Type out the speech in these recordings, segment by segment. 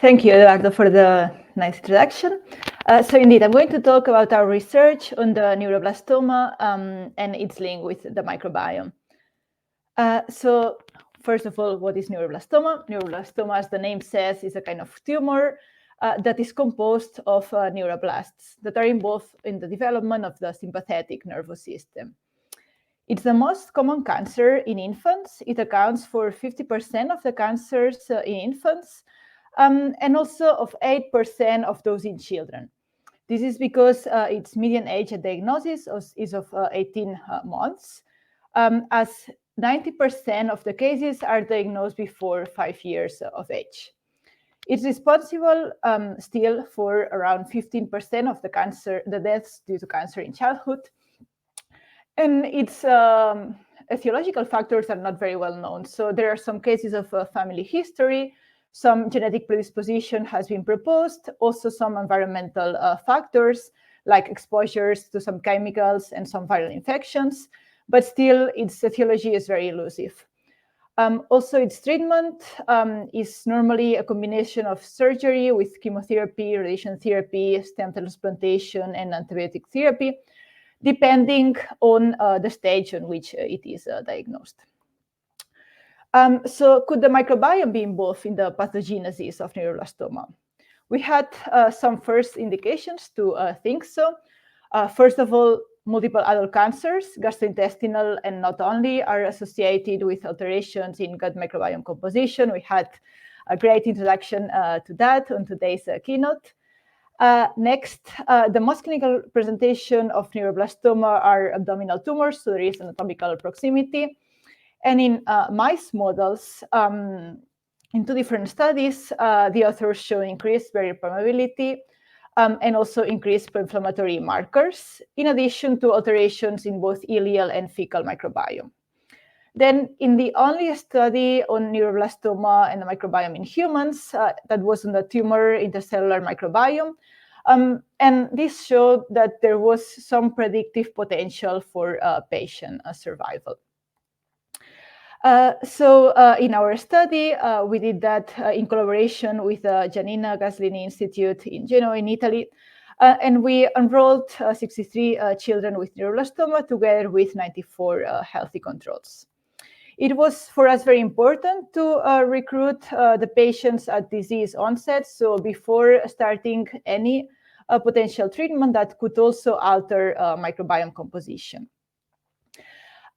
Thank you, Eduardo, for the nice introduction. So indeed, I'm going to talk about our research on the neuroblastoma and its link with the microbiome. So first of all, what is neuroblastoma? Neuroblastoma, as the name says, is a kind of tumor that is composed of neuroblasts that are involved in the development of the sympathetic nervous system. It's the most common cancer in infants. It accounts for 50% of the cancers in infants, and also of 8% of those in children. This is because its median age at diagnosis is of 18 months, as 90% of the cases are diagnosed before 5 years of age. It's responsible still for around 15% of the deaths due to cancer in childhood. And its etiological factors are not very well known. So there are some cases of family history. Some genetic predisposition has been proposed, also some environmental factors like exposures to some chemicals and some viral infections, but still its etiology is very elusive. Also, its treatment is normally a combination of surgery with chemotherapy, radiation therapy, stem cell transplantation, and antibiotic therapy, depending on the stage on which it is diagnosed. So could the microbiome be involved in the pathogenesis of neuroblastoma? We had some first indications to think so. First of all, multiple adult cancers, gastrointestinal and not only, are associated with alterations in gut microbiome composition. We had a great introduction to that on today's keynote. Next, the most clinical presentation of neuroblastoma are abdominal tumors, so there is anatomical proximity. And in mice models, in two different studies, the authors show increased barrier permeability and also increased pro-inflammatory markers, in addition to alterations in both ileal and fecal microbiome. Then, in the only study on neuroblastoma and the microbiome in humans, that was on the tumor intercellular microbiome, and this showed that there was some predictive potential for patient survival. So in our study, we did that in collaboration with the Giannina Gaslini Institute in Genoa, in Italy, and we enrolled 63 children with neuroblastoma together with 94 healthy controls. It was for us very important to recruit the patients at disease onset, so before starting any potential treatment that could also alter microbiome composition.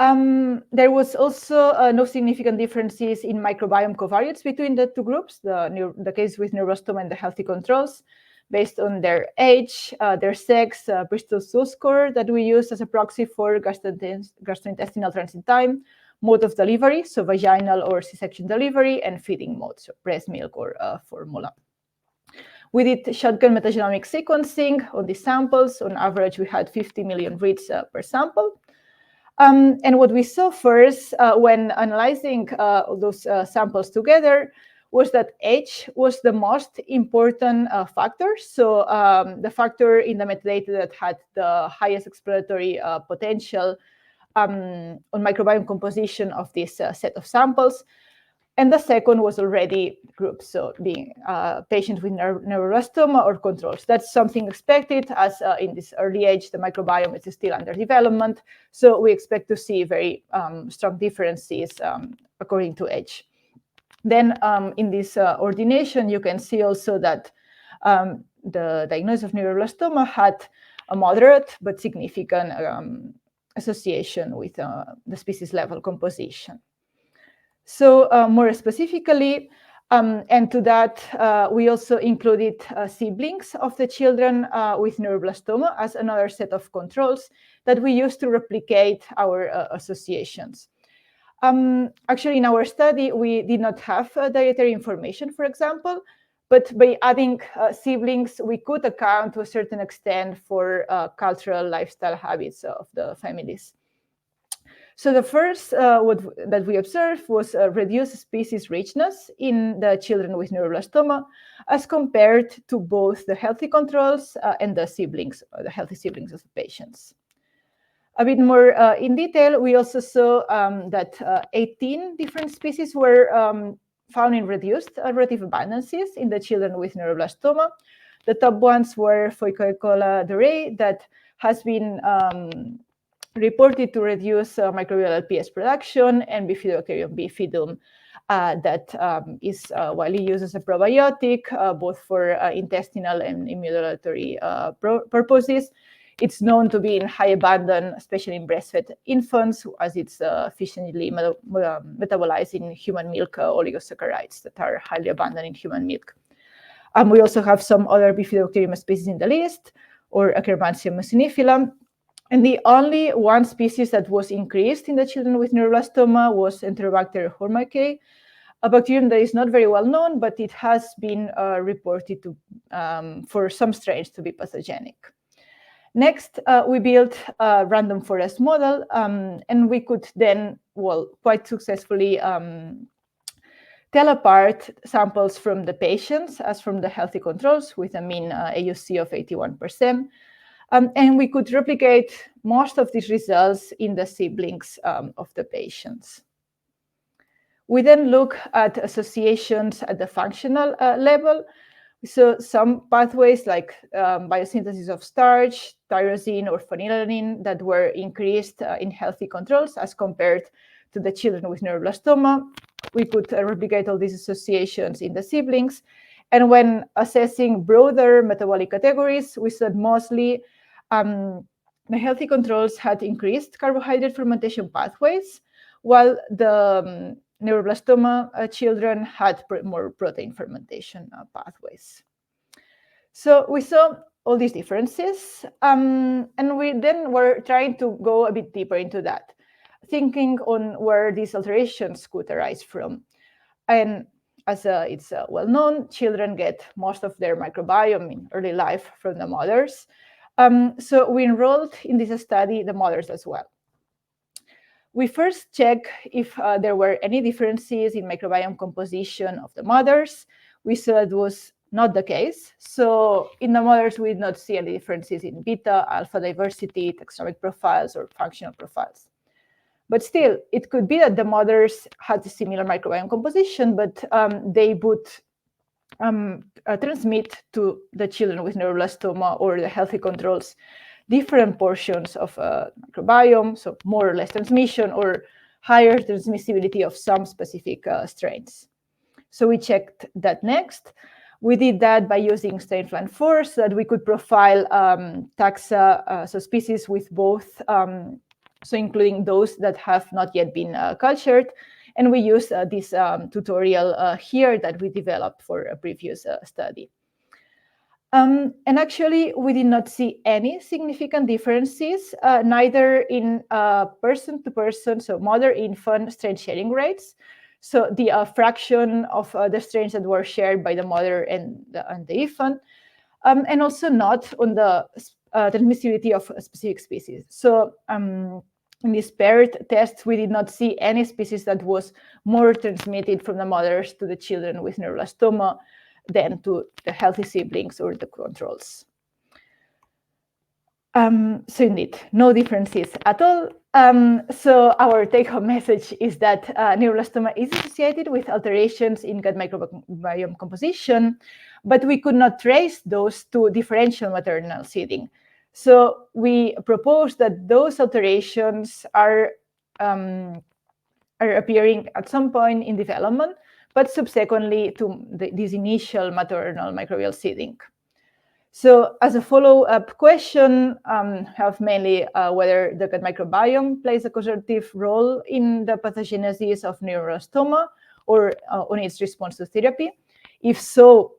There was also no significant differences in microbiome covariates between the two groups, the case with neuroblastoma and the healthy controls, based on their age, their sex, Bristol-Stool score that we use as a proxy for gastrointestinal transit time, mode of delivery, so vaginal or C-section delivery, and feeding mode, so breast milk or formula. We did shotgun metagenomic sequencing on these samples. On average, we had 50 million reads per sample. And what we saw first when analyzing those samples together was that age was the most important factor. So the factor in the metadata that had the highest exploratory potential on microbiome composition of this set of samples. And the second was already groups, so being patients with neuroblastoma or controls. That's something expected, as in this early age, the microbiome is still under development. So we expect to see very strong differences according to age. Then in this ordination, you can see also that the diagnosis of neuroblastoma had a moderate but significant association with the species level composition. So more specifically, and to that, we also included siblings of the children with neuroblastoma as another set of controls that we use to replicate our associations. Actually, in our study, we did not have dietary information, for example, but by adding siblings, we could account to a certain extent for cultural lifestyle habits of the families. So the first that we observed was reduced species richness in the children with neuroblastoma as compared to both the healthy controls and the siblings, the healthy siblings of the patients. A bit more in detail, we also saw that 18 different species were found in reduced relative abundances in the children with neuroblastoma. The top ones were Phocaeicola dorei, that has been reported to reduce microbial LPS production, and Bifidobacterium bifidum, that is widely used as a probiotic, both for intestinal and immunomodulatory purposes. It's known to be in high abundance, especially in breastfed infants, as it's efficiently metabolized in human milk oligosaccharides that are highly abundant in human milk. We also have some other Bifidobacterium species in the list, or Akkermansia muciniphylla. And the only one species that was increased in the children with neuroblastoma was Enterobacter hoormachei, a bacterium that is not very well known, but it has been reported to, for some strains to be pathogenic. Next, we built a random forest model, and we could then, quite successfully tell apart samples from the patients as from the healthy controls with a mean AUC of 81%. And we could replicate most of these results in the siblings of the patients. We then look at associations at the functional level. So some pathways like biosynthesis of starch, tyrosine, or phenylalanine that were increased in healthy controls as compared to the children with neuroblastoma. We could replicate all these associations in the siblings. And when assessing broader metabolic categories, we saw mostly the healthy controls had increased carbohydrate fermentation pathways, while the neuroblastoma children had more protein fermentation pathways. So we saw all these differences, and we then were trying to go a bit deeper into that, thinking on where these alterations could arise from. And as it's well known, children get most of their microbiome in early life from the mothers. So we enrolled in this study the mothers as well. We first checked if there were any differences in microbiome composition of the mothers. We saw it was not the case. So in the mothers, we did not see any differences in beta, alpha diversity, taxonomic profiles, or functional profiles. But still, it could be that the mothers had a similar microbiome composition, but they would transmit to the children with neuroblastoma or the healthy controls different portions of microbiome, so more or less transmission or higher transmissibility of some specific strains. So we checked that next. We did that by using StrainFlan4 so that we could profile taxa, so species with both, so including those that have not yet been cultured. And we use this tutorial here that we developed for a previous study. And actually, we did not see any significant differences, neither in person-to-person, so mother-infant strain sharing rates. So the fraction of the strains that were shared by the mother and the infant, and also not on the transmissibility of specific species. So in these paired tests, we did not see any species that was more transmitted from the mothers to the children with neuroblastoma than to the healthy siblings or the controls. So indeed, no differences at all. So our take-home message is that neuroblastoma is associated with alterations in gut microbiome composition, but we could not trace those to differential maternal seeding. So we propose that those alterations are appearing at some point in development, but subsequently to this initial maternal microbial seeding. So as a follow-up question, have mainly whether the gut microbiome plays a causative role in the pathogenesis of neuroblastoma or on its response to therapy. If so,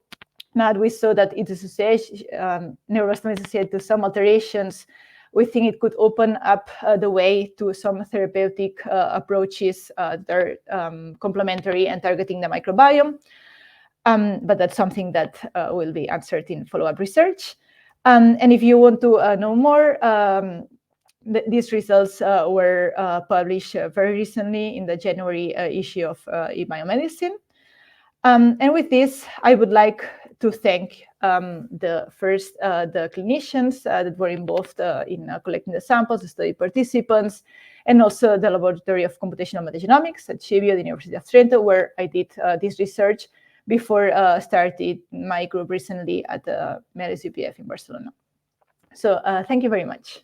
now we saw that it is neuroblastoma is associated to some alterations. We think it could open up the way to some therapeutic approaches that are complementary and targeting the microbiome. But that's something that will be answered in follow-up research. And if you want to know more, these results were published very recently in the January issue of eBiomedicine. And with this, I would like to thank the clinicians that were involved in collecting the samples, the study participants, and also the Laboratory of Computational Metagenomics at CIVIO, the University of Trento, where I did this research before started my group recently at the MEDES UPF in Barcelona. So thank you very much.